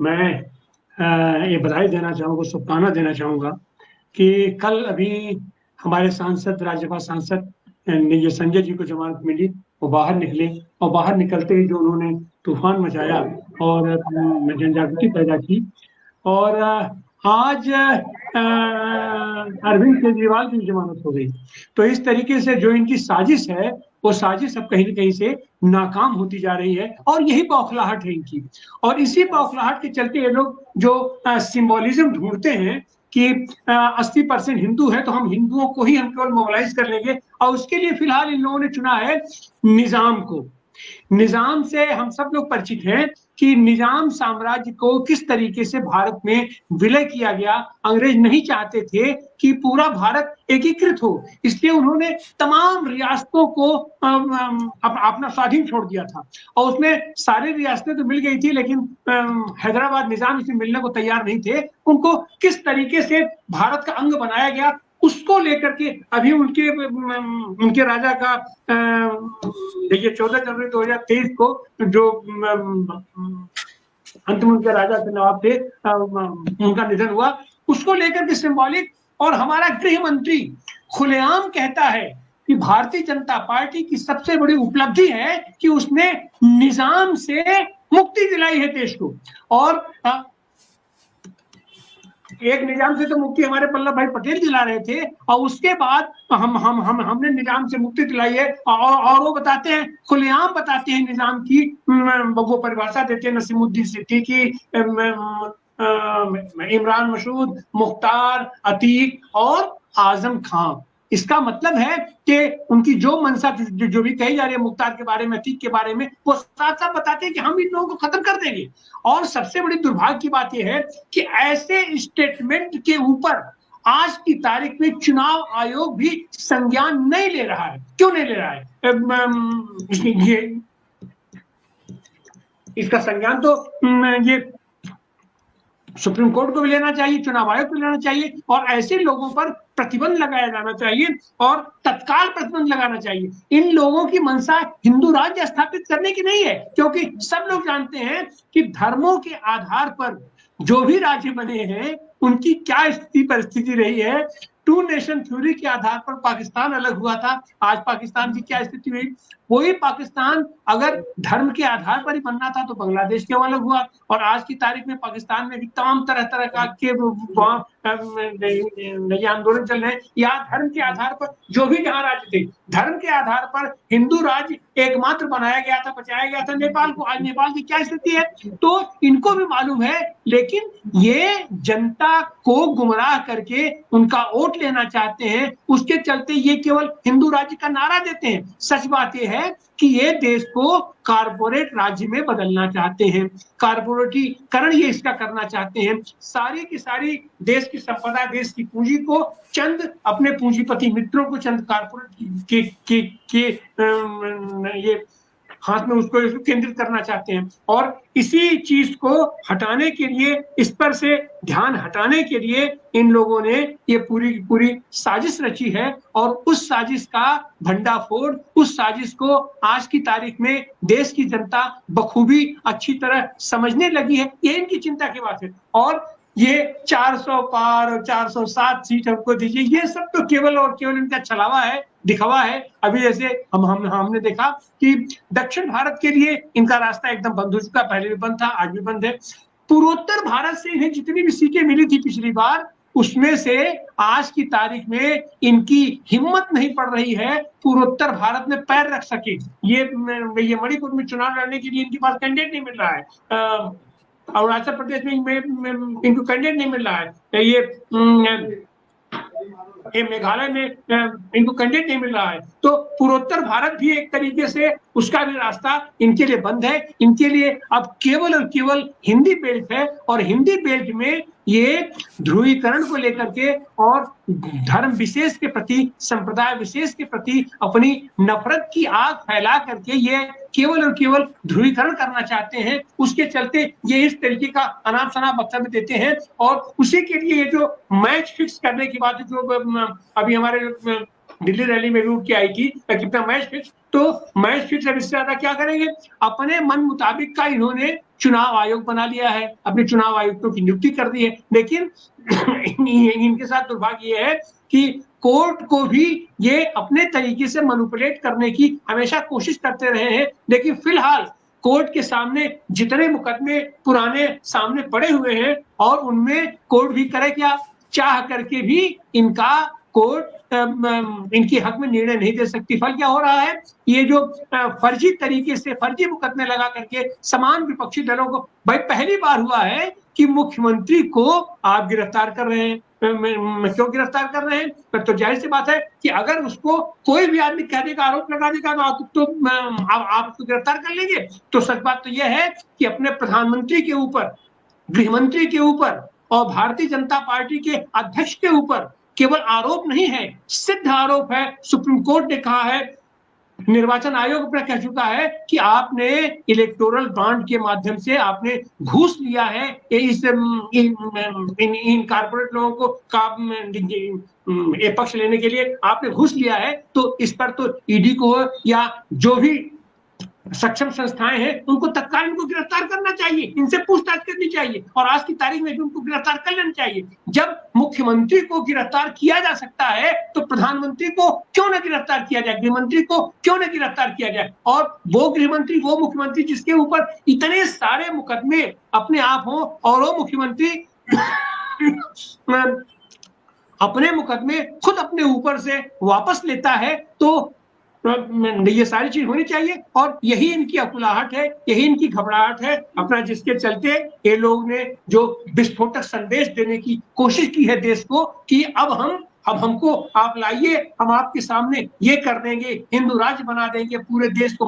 मैं ये बधाई देना चाहूँगा, शुभकामना देना चाहूँगा कि कल अभी हमारे सांसद, राज्यसभा सांसद ने ये संजय जी को जमानत मिली, वो बाहर निकले और बाहर निकलते ही जो उन्होंने तूफान मचाया और जन जागृति पैदा की। और आज अरविंद केजरीवाल की जमानत हो गई। तो इस तरीके से जो इनकी साजिश है, वो साजिश अब कहीं न कहीं से नाकाम होती जा रही है और यही बौखलाहट है इनकी। और इसी बौखलाहट के चलते ये लोग जो सिंबोलिज्म ढूंढते हैं कि 80% हिंदू है तो हम हिंदुओं को ही हम केवल मोबिलाइज कर लेंगे, और उसके लिए फिलहाल इन लोगों ने चुना है निजाम को। निजाम से हम सब लोग परिचित हैं कि निजाम साम्राज्य को किस तरीके से भारत में विलय किया गया। अंग्रेज नहीं चाहते थे कि पूरा भारत एकीकृत हो, इसलिए उन्होंने तमाम रियासतों को अपना स्वाधीन छोड़ दिया था। और उसमें सारी रियासतें तो मिल गई थी, लेकिन हैदराबाद निजाम इसमें मिलने को तैयार नहीं थे। उनको किस तरीके से भारत का अंग बनाया गया, उसको लेकर के अभी उनके राजा का देखिए 14 जनवरी 2023 को जो अंत में उनके राजा के नवाब थे, उनका निधन हुआ, उसको लेकर के सिंबॉलिक। और हमारा गृह मंत्री खुलेआम कहता है कि भारतीय जनता पार्टी की सबसे बड़ी उपलब्धि है कि उसने निजाम से मुक्ति दिलाई है देश को। और एक निजाम से तो मुक्ति हमारे वल्लभ भाई पटेल दिला रहे थे, और उसके बाद हमने निजाम से मुक्ति दिलाई है। और वो बताते हैं, खुलेआम बताते हैं निजाम की, वो परिभाषा देते हैं नसीमुद्दीन सिद्दीकी, इमरान मसूद, मुख्तार, अतीक और आजम खां। इसका मतलब है कि उनकी जो मंशा जो भी कही जा रही है मुख्तार के बारे में, अतीक के बारे में, वो साथ साथ बताते हैं कि हम इन लोगों को खत्म कर देंगे। और सबसे बड़ी दुर्भाग्य की बात यह है कि ऐसे स्टेटमेंट के ऊपर आज की तारीख में चुनाव आयोग भी संज्ञान नहीं ले रहा है। क्यों नहीं ले रहा है? इसका संज्ञान तो ये सुप्रीम कोर्ट को भी लेना चाहिए, चुनाव आयोग को लेना चाहिए, और ऐसे लोगों पर प्रतिबंध लगाया जाना चाहिए और तत्काल प्रतिबंध लगाना चाहिए। इन लोगों की मंशा हिंदू राज्य स्थापित करने की नहीं है, क्योंकि सब लोग जानते हैं कि धर्मों के आधार पर जो भी राज्य बने हैं उनकी क्या स्थिति परिस्थिति रही है। टू नेशन थ्योरी के आधार पर पाकिस्तान अलग हुआ था, आज पाकिस्तान की क्या स्थिति हुई। वही पाकिस्तान अगर धर्म के आधार पर ही बनना था तो बांग्लादेश क्यों अलग हुआ। और आज की तारीख में पाकिस्तान में भी तमाम तरह तरह का नए आंदोलन चल रहे हैं। या धर्म के आधार पर जो भी जहां राज्य थे, धर्म के आधार पर हिंदू राज्य एकमात्र बनाया गया था, बचाया गया था नेपाल को। आज नेपाल की क्या स्थिति है तो इनको भी मालूम है, लेकिन ये जनता को गुमराह करके उनका वोट लेना चाहते हैं। उसके चलते ये केवल हिंदू राज्य का नारा देते हैं। सच बात यह है कि ये देश को कारपोरेट राज्य में बदलना चाहते हैं, कारपोरेटीकरण ये इसका करना चाहते हैं। सारी की सारी देश की संपदा, देश की पूंजी को चंद अपने पूंजीपति मित्रों को, चंद कारपोरेट के ये हाथ में उसको केंद्रित करना चाहते हैं। और इसी चीज को हटाने के लिए, इस पर से ध्यान हटाने के लिए इन लोगों ने ये पूरी की पूरी साजिश रची है। और उस साजिश का भंडाफोड़, उस साजिश को आज की तारीख में देश की जनता बखूबी अच्छी तरह समझने लगी है। ये इनकी चिंता की बात है। और ये 400 पार और 407 सीट हमको दीजिए, ये सब तो केवल और केवल इनका छलावा है, दिखावा है। अभी जैसे हमने देखा कि दक्षिण भारत के लिए इनका रास्ता एकदम बंद हो चुका, पहले भी बंद था, आज भी बंद है। पूर्वोत्तर भारत से इन्हें जितनी भी सीटें मिली थी पिछली बार, उसमें से आज की तारीख में इनकी हिम्मत नहीं पड़ रही है पूर्वोत्तर भारत में पैर रख सके। ये मणिपुर में चुनाव लड़ने के लिए इनके पास कैंडिडेट नहीं मिल रहा है, अरुणाचल प्रदेश में इनको कैंडिडेट नहीं मिल रहा है, ये मेघालय में इनको कैंडिडेट नहीं मिल रहा है। तो पूर्वोत्तर भारत भी एक तरीके से उसका भी रास्ता इनके लिए बंद है। इनके लिए अब केवल और केवल हिंदी बेल्ट है, और हिंदी बेल्ट में ये ध्रुवीकरण को लेकर के और धर्म विशेष के प्रति, संप्रदाय विशेष के प्रति अपनी नफरत की आग फैला करके ये केवल और केवल ध्रुवीकरण करना चाहते हैं। उसके चलते ये इस तरीके का अनाप शनाप वक्तव्य देते हैं। और उसी के लिए ये जो मैच फिक्स करने की बात, जो अभी हमारे दिल्ली रैली में भी उठ के आई थी कि अपना मैच फिक्स, तो मैच फिक्स अब इससे ज्यादा क्या करेंगे? अपने मन मुताबिक का इन्होंने चुनाव आयोग बना लिया है, अपने चुनाव आयुक्तों की नियुक्ति कर दी है। लेकिन इनके साथ दुर्भाग्य ये है कि कोर्ट को भी ये अपने तरीके से मैनिपुलेट करने की हमेशा कोशिश करते रहे हैं। लेकिन फिलहाल कोर्ट के सामने जितने मुकदमे पुराने सामने पड़े हुए हैं और उनमें कोर्ट भी करे क्या, चाह करके भी इनका कोर्ट इनकी हक में निर्णय नहीं दे सकती। फल क्या हो रहा है? ये जो फर्जी तरीके से फर्जी मुकदमे लगा करके समान विपक्षी दलों को, भाई पहली बार हुआ है कि मुख्यमंत्री को आप गिरफ्तार कर रहे हैं। क्यों गिरफ्तार कर रहे हैं? तो जाहिर सी बात है कि अगर उसको कोई भी आदमी कह देगा, आरोप लगा देगा, तो आप उसको गिरफ्तार कर लेंगे। तो सच बात तो यह है कि अपने प्रधानमंत्री के ऊपर, गृहमंत्री के ऊपर और भारतीय जनता पार्टी के अध्यक्ष के ऊपर केवल आरोप नहीं है, सिद्ध आरोप है। सुप्रीम कोर्ट ने कहा है, निर्वाचन आयोग अपना कह चुका है कि आपने इलेक्टोरल बॉन्ड के माध्यम से आपने घूस लिया है, इस इन कारपोरेट लोगों को पक्ष लेने के लिए आपने घूस लिया है। तो इस पर तो ईडी को या जो भी सक्षम संस्थाएं हैं उनको तत्काल इनको गिरफ्तार करना चाहिए, इनसे पूछताछ करनी चाहिए और आज की तारीख में भी उनको गिरफ्तार कर लेना चाहिए। जब मुख्यमंत्री को गिरफ्तार किया जा सकता है तो प्रधानमंत्री को क्यों न गिरफ्तार किया जाए, गृहमंत्री को क्यों न गिरफ्तार किया जाए? और वो गृहमंत्री, वो मुख्यमंत्री जिसके ऊपर इतने सारे मुकदमे अपने आप हो और वो मुख्यमंत्री अपने मुकदमे खुद अपने ऊपर से वापस लेता है, तो ये सारी चीज होनी चाहिए। और यही इनकी अकुलाहट है, यही इनकी घबराहट है अपना, जिसके चलते ये लोग ने जो विस्फोटक संदेश देने की कोशिश की है देश को कि अब हमको आप लाइए, हम आपके सामने ये कर देंगे, हिंदू राज्य बना देंगे, पूरे देश को